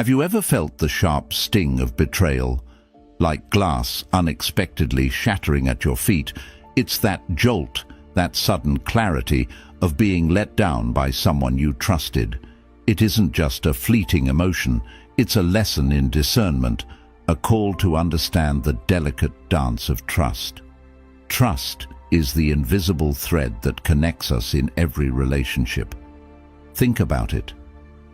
Have you ever felt the sharp sting of betrayal? Like glass unexpectedly shattering at your feet, it's that jolt, that sudden clarity of being let down by someone you trusted. It isn't just a fleeting emotion, it's a lesson in discernment, a call to understand the delicate dance of trust. Trust is the invisible thread that connects us in every relationship. Think about it.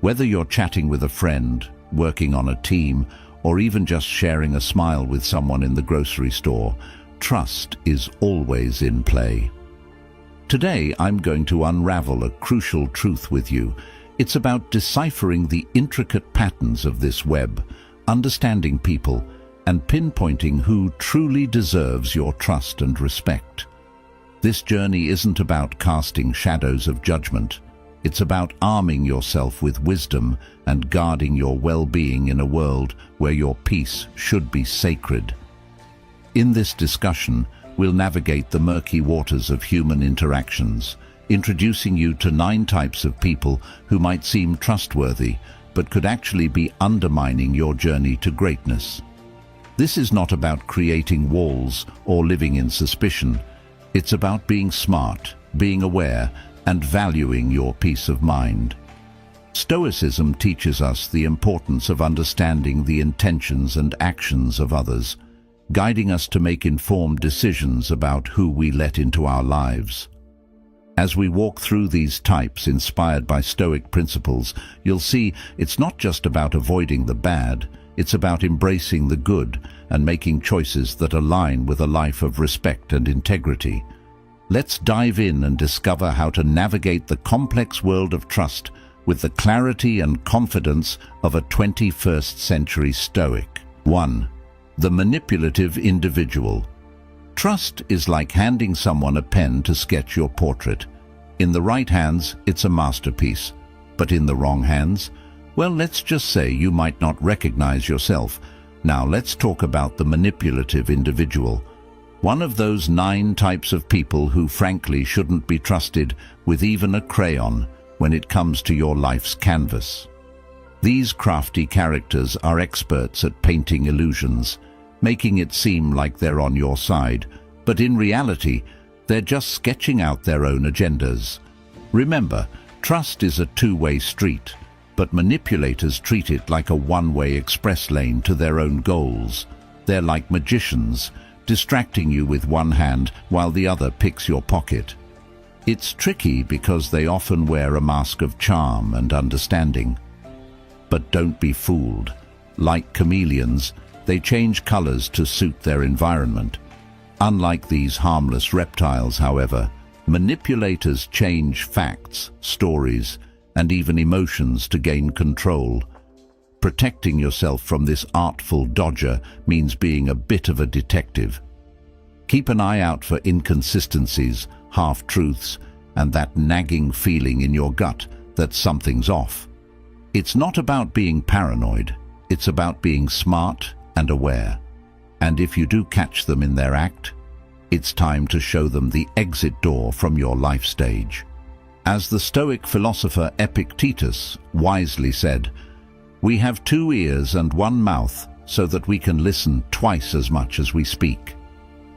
Whether you're chatting with a friend, working on a team, or even just sharing a smile with someone in the grocery store, trust is always in play. Today, I'm going to unravel a crucial truth with you. It's about deciphering the intricate patterns of this web, understanding people, and pinpointing who truly deserves your trust and respect. This journey isn't about casting shadows of judgment. It's about arming yourself with wisdom and guarding your well-being in a world where your peace should be sacred. In this discussion, we'll navigate the murky waters of human interactions, introducing you to 9 types of people who might seem trustworthy, but could actually be undermining your journey to greatness. This is not about creating walls or living in suspicion. It's about being smart, being aware, and valuing your peace of mind. Stoicism teaches us the importance of understanding the intentions and actions of others, guiding us to make informed decisions about who we let into our lives. As we walk through these types inspired by Stoic principles, you'll see it's not just about avoiding the bad, it's about embracing the good and making choices that align with a life of respect and integrity. Let's dive in and discover how to navigate the complex world of trust with the clarity and confidence of a 21st century Stoic. 1. The manipulative individual. Trust is like handing someone a pen to sketch your portrait. In the right hands, it's a masterpiece, but in the wrong hands, well, let's just say you might not recognize yourself. Now let's talk about the manipulative individual. One of those 9 types of people who frankly shouldn't be trusted with even a crayon when it comes to your life's canvas. These crafty characters are experts at painting illusions, making it seem like they're on your side, but in reality, they're just sketching out their own agendas. Remember, trust is a two-way street, but manipulators treat it like a one-way express lane to their own goals. They're like magicians, distracting you with one hand while the other picks your pocket. It's tricky because they often wear a mask of charm and understanding. But don't be fooled. Like chameleons, they change colors to suit their environment. Unlike these harmless reptiles, however, manipulators change facts, stories, and even emotions to gain control. Protecting yourself from this artful dodger means being a bit of a detective. Keep an eye out for inconsistencies, half-truths, and that nagging feeling in your gut that something's off. It's not about being paranoid, it's about being smart and aware. And if you do catch them in their act, it's time to show them the exit door from your life stage. As the Stoic philosopher Epictetus wisely said, "We have 2 ears and 1 mouth so that we can listen twice as much as we speak."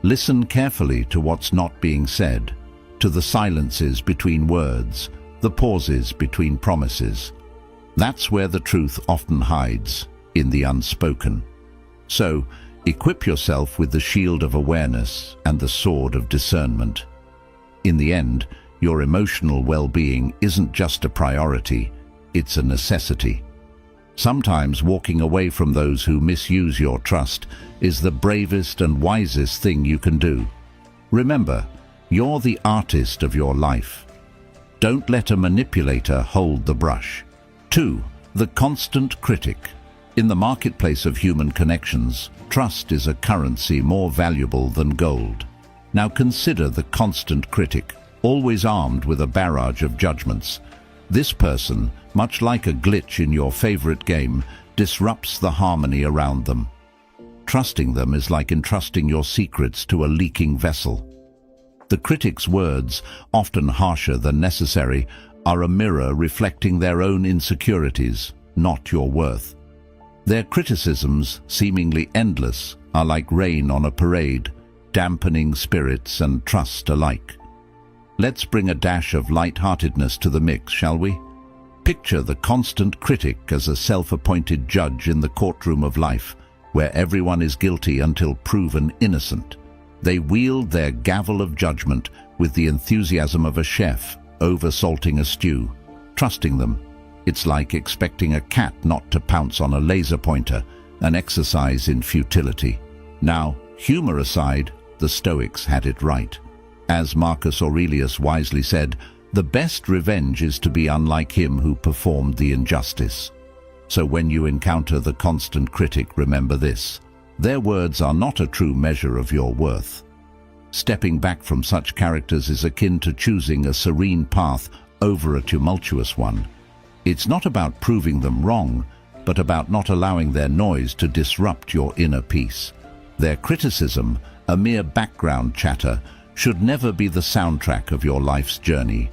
Listen carefully to what's not being said, to the silences between words, the pauses between promises. That's where the truth often hides, in the unspoken. So, equip yourself with the shield of awareness and the sword of discernment. In the end, your emotional well-being isn't just a priority, it's a necessity. Sometimes walking away from those who misuse your trust is the bravest and wisest thing you can do. Remember, you're the artist of your life. Don't let a manipulator hold the brush. 2. The constant critic. In the marketplace of human connections, trust is a currency more valuable than gold. Now consider the constant critic, always armed with a barrage of judgments. This person, much like a glitch in your favorite game, disrupts the harmony around them. Trusting them is like entrusting your secrets to a leaking vessel. The critic's words, often harsher than necessary, are a mirror reflecting their own insecurities, not your worth. Their criticisms, seemingly endless, are like rain on a parade, dampening spirits and trust alike. Let's bring a dash of light-heartedness to the mix, shall we? Picture the constant critic as a self-appointed judge in the courtroom of life, where everyone is guilty until proven innocent. They wield their gavel of judgment with the enthusiasm of a chef over-salting a stew. Trusting them, it's like expecting a cat not to pounce on a laser pointer, an exercise in futility. Now, humor aside, the Stoics had it right. As Marcus Aurelius wisely said, the best revenge is to be unlike him who performed the injustice. So when you encounter the constant critic, remember this: their words are not a true measure of your worth. Stepping back from such characters is akin to choosing a serene path over a tumultuous one. It's not about proving them wrong, but about not allowing their noise to disrupt your inner peace. Their criticism, a mere background chatter, should never be the soundtrack of your life's journey.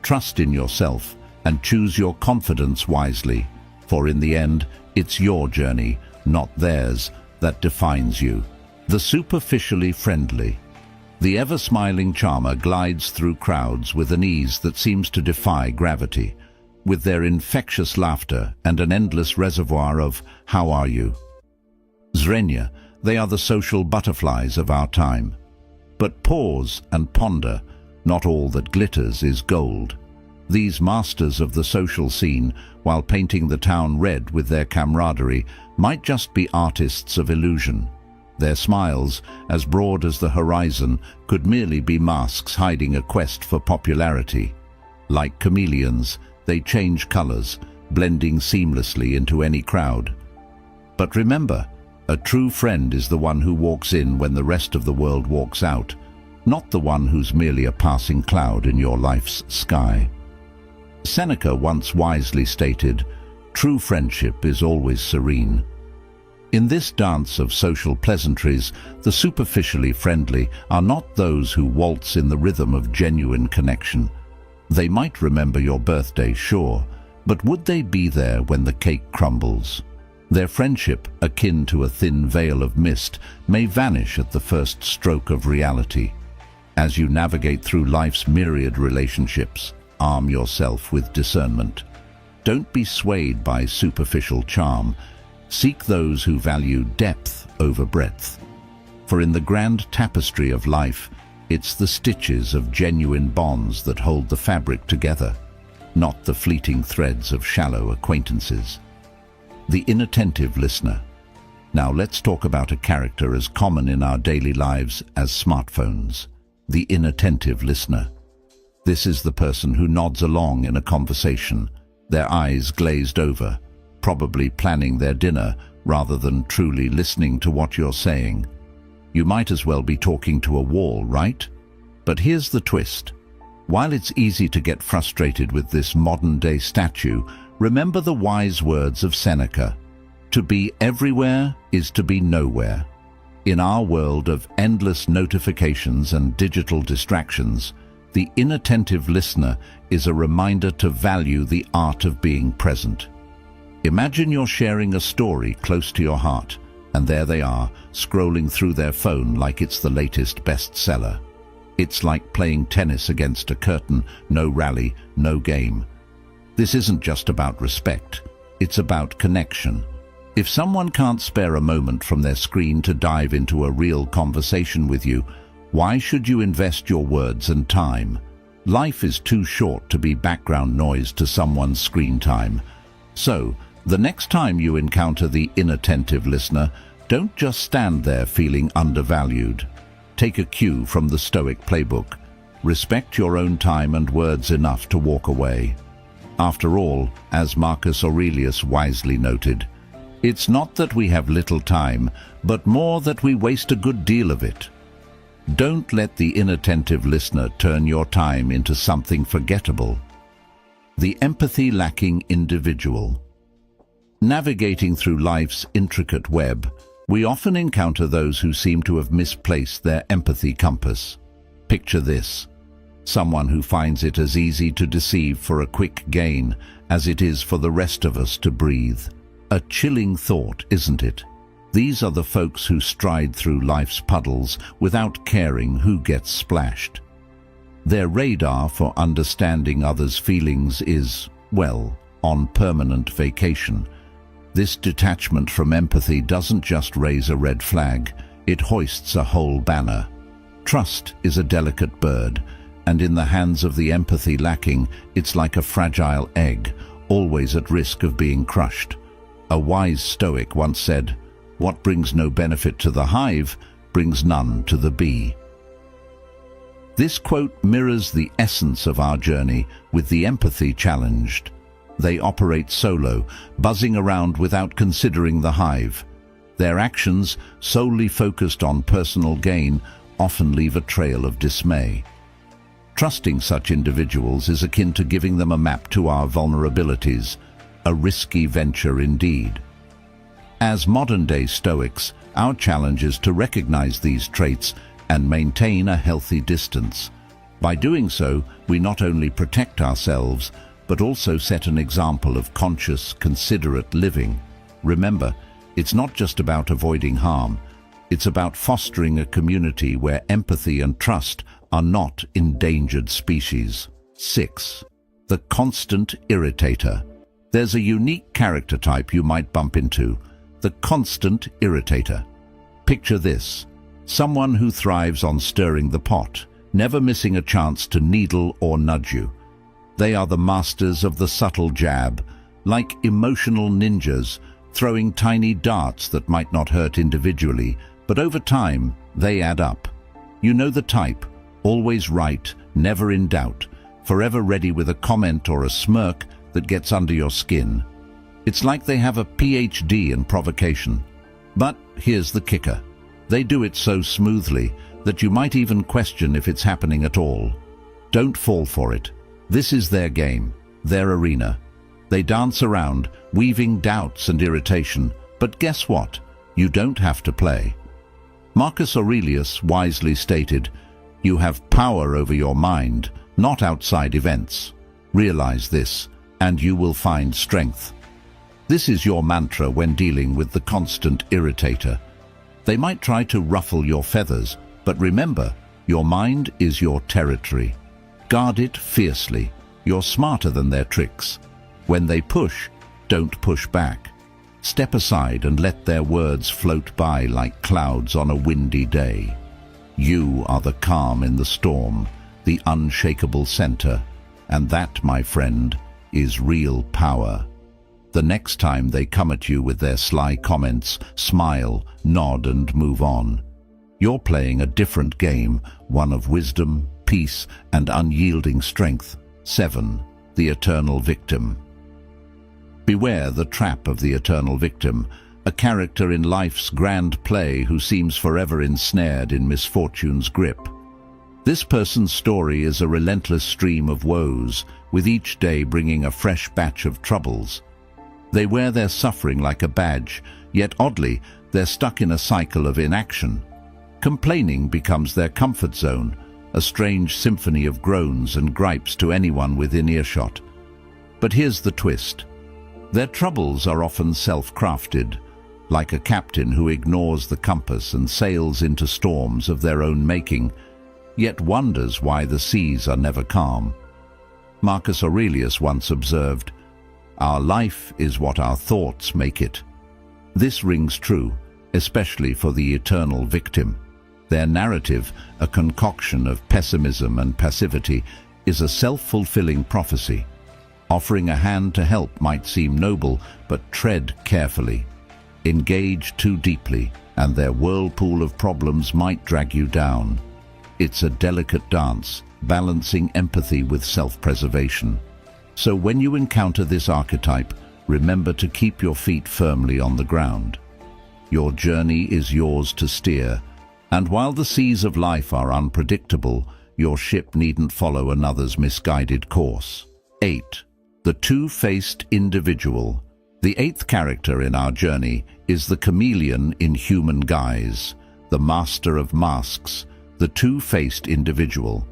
Trust in yourself and choose your confidence wisely, for in the end, it's your journey, not theirs, that defines you. The superficially friendly. The ever-smiling charmer glides through crowds with an ease that seems to defy gravity, with their infectious laughter and an endless reservoir of "how are you?" Zrenia, they are the social butterflies of our time. But pause and ponder, not all that glitters is gold. These masters of the social scene, while painting the town red with their camaraderie, might just be artists of illusion. Their smiles, as broad as the horizon, could merely be masks hiding a quest for popularity. Like chameleons, they change colors, blending seamlessly into any crowd. But remember, a true friend is the one who walks in when the rest of the world walks out, not the one who's merely a passing cloud in your life's sky. Seneca once wisely stated, "True friendship is always serene." In this dance of social pleasantries, the superficially friendly are not those who waltz in the rhythm of genuine connection. They might remember your birthday, sure, but would they be there when the cake crumbles? Their friendship, akin to a thin veil of mist, may vanish at the first stroke of reality. As you navigate through life's myriad relationships, arm yourself with discernment. Don't be swayed by superficial charm. Seek those who value depth over breadth. For in the grand tapestry of life, it's the stitches of genuine bonds that hold the fabric together, not the fleeting threads of shallow acquaintances. The inattentive listener. Now let's talk about a character as common in our daily lives as smartphones. The inattentive listener. This is the person who nods along in a conversation, their eyes glazed over, probably planning their dinner rather than truly listening to what you're saying. You might as well be talking to a wall, right? But here's the twist. While it's easy to get frustrated with this modern-day statue, remember the wise words of Seneca. To be everywhere is to be nowhere. In our world of endless notifications and digital distractions, the inattentive listener is a reminder to value the art of being present. Imagine you're sharing a story close to your heart, and there they are, scrolling through their phone like it's the latest bestseller. It's like playing tennis against a curtain, no rally, no game. This isn't just about respect, it's about connection. If someone can't spare a moment from their screen to dive into a real conversation with you, why should you invest your words and time? Life is too short to be background noise to someone's screen time. So, the next time you encounter the inattentive listener, don't just stand there feeling undervalued. Take a cue from the Stoic playbook. Respect your own time and words enough to walk away. After all, as Marcus Aurelius wisely noted, it's not that we have little time, but more that we waste a good deal of it. Don't let the inattentive listener turn your time into something forgettable. The empathy-lacking individual. Navigating through life's intricate web, we often encounter those who seem to have misplaced their empathy compass. Picture this: someone who finds it as easy to deceive for a quick gain as it is for the rest of us to breathe. A chilling thought, isn't it? These are the folks who stride through life's puddles without caring who gets splashed. Their radar for understanding others' feelings is, well, on permanent vacation. This detachment from empathy doesn't just raise a red flag, it hoists a whole banner. Trust is a delicate bird, and in the hands of the empathy lacking, it's like a fragile egg, always at risk of being crushed. A wise Stoic once said, "What brings no benefit to the hive brings none to the bee." This quote mirrors the essence of our journey with the empathy challenged. They operate solo, buzzing around without considering the hive. Their actions, solely focused on personal gain, often leave a trail of dismay. Trusting such individuals is akin to giving them a map to our vulnerabilities, a risky venture indeed. As modern-day Stoics, our challenge is to recognize these traits and maintain a healthy distance. By doing so, we not only protect ourselves, but also set an example of conscious, considerate living. Remember, it's not just about avoiding harm, it's about fostering a community where empathy and trust are not endangered species. 6. The constant irritator. There's a unique character type you might bump into, the constant irritator. Picture this: someone who thrives on stirring the pot, never missing a chance to needle or nudge you. They are the masters of the subtle jab, like emotional ninjas, throwing tiny darts that might not hurt individually, but over time, they add up. You know the type, always right, never in doubt, forever ready with a comment or a smirk that gets under your skin. It's like they have a PhD in provocation. But here's the kicker. They do it so smoothly that you might even question if it's happening at all. Don't fall for it. This is their game, their arena. They dance around, weaving doubts and irritation, but guess what? You don't have to play. Marcus Aurelius wisely stated, "You have power over your mind, not outside events. Realize this, and you will find strength." This is your mantra when dealing with the constant irritator. They might try to ruffle your feathers, but remember, your mind is your territory. Guard it fiercely. You're smarter than their tricks. When they push, don't push back. Step aside and let their words float by like clouds on a windy day. You are the calm in the storm, the unshakable center, and that, my friend, is real power. The next time they come at you with their sly comments, smile, nod, and move on. You're playing a different game, one of wisdom, peace, and unyielding strength. 7. The eternal victim. Beware the trap of the eternal victim, a character in life's grand play who seems forever ensnared in misfortune's grip. This person's story is a relentless stream of woes, with each day bringing a fresh batch of troubles. They wear their suffering like a badge, yet oddly, they're stuck in a cycle of inaction. Complaining becomes their comfort zone, a strange symphony of groans and gripes to anyone within earshot. But here's the twist. Their troubles are often self-crafted, like a captain who ignores the compass and sails into storms of their own making, yet wonders why the seas are never calm. Marcus Aurelius once observed, "Our life is what our thoughts make it." This rings true, especially for the eternal victim. Their narrative, a concoction of pessimism and passivity, is a self-fulfilling prophecy. Offering a hand to help might seem noble, but tread carefully. Engage too deeply, and their whirlpool of problems might drag you down. It's a delicate dance, balancing empathy with self-preservation. So when you encounter this archetype, remember to keep your feet firmly on the ground. Your journey is yours to steer, and while the seas of life are unpredictable, your ship needn't follow another's misguided course. 8. The two-faced individual. The 8th character in our journey is the chameleon in human guise, the master of masks, the two-faced individual.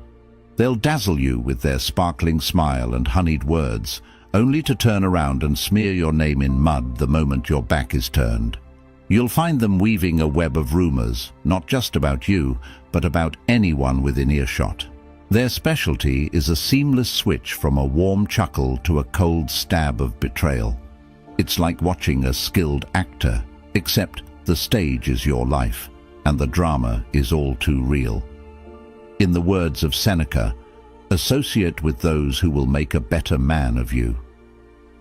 They'll dazzle you with their sparkling smile and honeyed words, only to turn around and smear your name in mud the moment your back is turned. You'll find them weaving a web of rumors, not just about you, but about anyone within earshot. Their specialty is a seamless switch from a warm chuckle to a cold stab of betrayal. It's like watching a skilled actor, except the stage is your life, and the drama is all too real. In the words of Seneca, associate with those who will make a better man of you.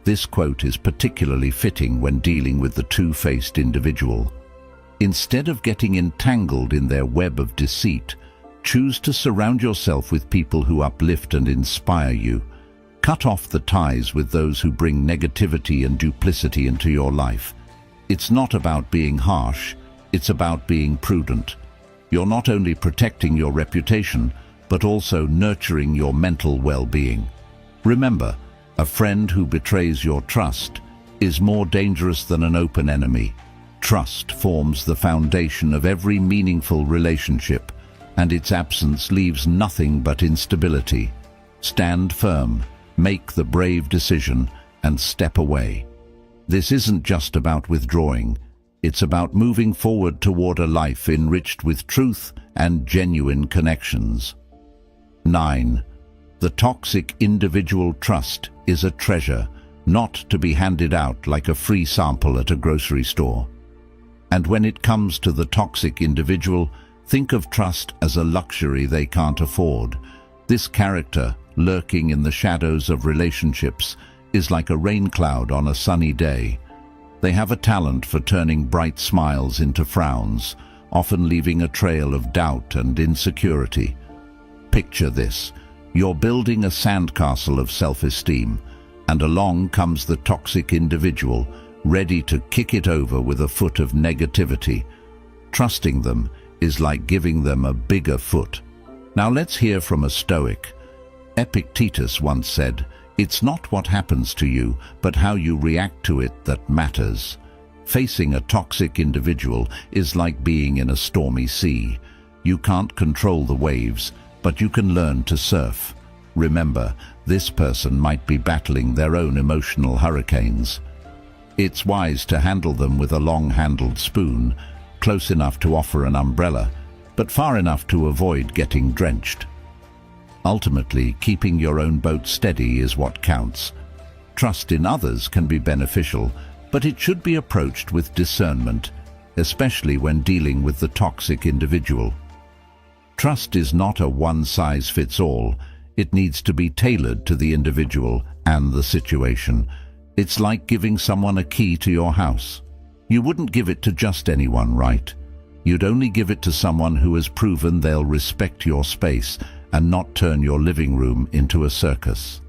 This quote is particularly fitting when dealing with the two-faced individual. Instead of getting entangled in their web of deceit, choose to surround yourself with people who uplift and inspire you. Cut off the ties with those who bring negativity and duplicity into your life. It's not about being harsh, it's about being prudent. You're not only protecting your reputation, but also nurturing your mental well-being. Remember, a friend who betrays your trust is more dangerous than an open enemy. Trust forms the foundation of every meaningful relationship, and its absence leaves nothing but instability. Stand firm, make the brave decision, and step away. This isn't just about withdrawing, it's about moving forward toward a life enriched with truth and genuine connections. 9. The toxic individual trust is a treasure, not to be handed out like a free sample at a grocery store. And when it comes to the toxic individual, think of trust as a luxury they can't afford. This character, lurking in the shadows of relationships, is like a rain cloud on a sunny day. They have a talent for turning bright smiles into frowns, often leaving a trail of doubt and insecurity. Picture this. You're building a sandcastle of self-esteem, and along comes the toxic individual, ready to kick it over with a foot of negativity. Trusting them is like giving them a bigger foot. Now let's hear from a Stoic. Epictetus once said, "It's not what happens to you, but how you react to it that matters." Facing a toxic individual is like being in a stormy sea. You can't control the waves, but you can learn to surf. Remember, this person might be battling their own emotional hurricanes. It's wise to handle them with a long-handled spoon, close enough to offer an umbrella, but far enough to avoid getting drenched. Ultimately, keeping your own boat steady is what counts. Trust in others can be beneficial, but it should be approached with discernment, especially when dealing with the toxic individual. Trust is not a one-size-fits-all. It needs to be tailored to the individual and the situation. It's like giving someone a key to your house. You wouldn't give it to just anyone, right? You'd only give it to someone who has proven they'll respect your space and not turn your living room into a circus.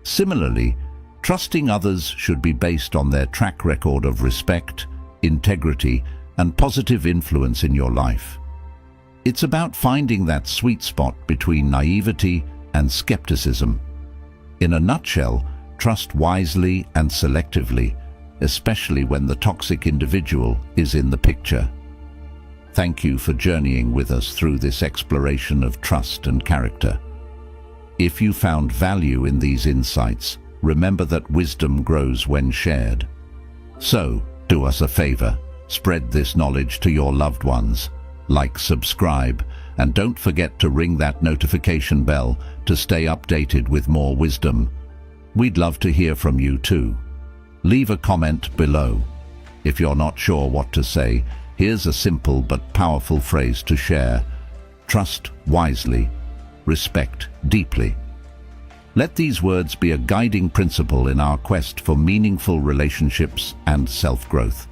Similarly, trusting others should be based on their track record of respect, integrity, and positive influence in your life. It's about finding that sweet spot between naivety and skepticism. In a nutshell, trust wisely and selectively, especially when the toxic individual is in the picture. Thank you for journeying with us through this exploration of trust and character. If you found value in these insights, remember that wisdom grows when shared. So, do us a favor, spread this knowledge to your loved ones. Like, subscribe, and don't forget to ring that notification bell to stay updated with more wisdom. We'd love to hear from you too. Leave a comment below. If you're not sure what to say, here's a simple but powerful phrase to share. Trust wisely, respect deeply. Let these words be a guiding principle in our quest for meaningful relationships and self-growth.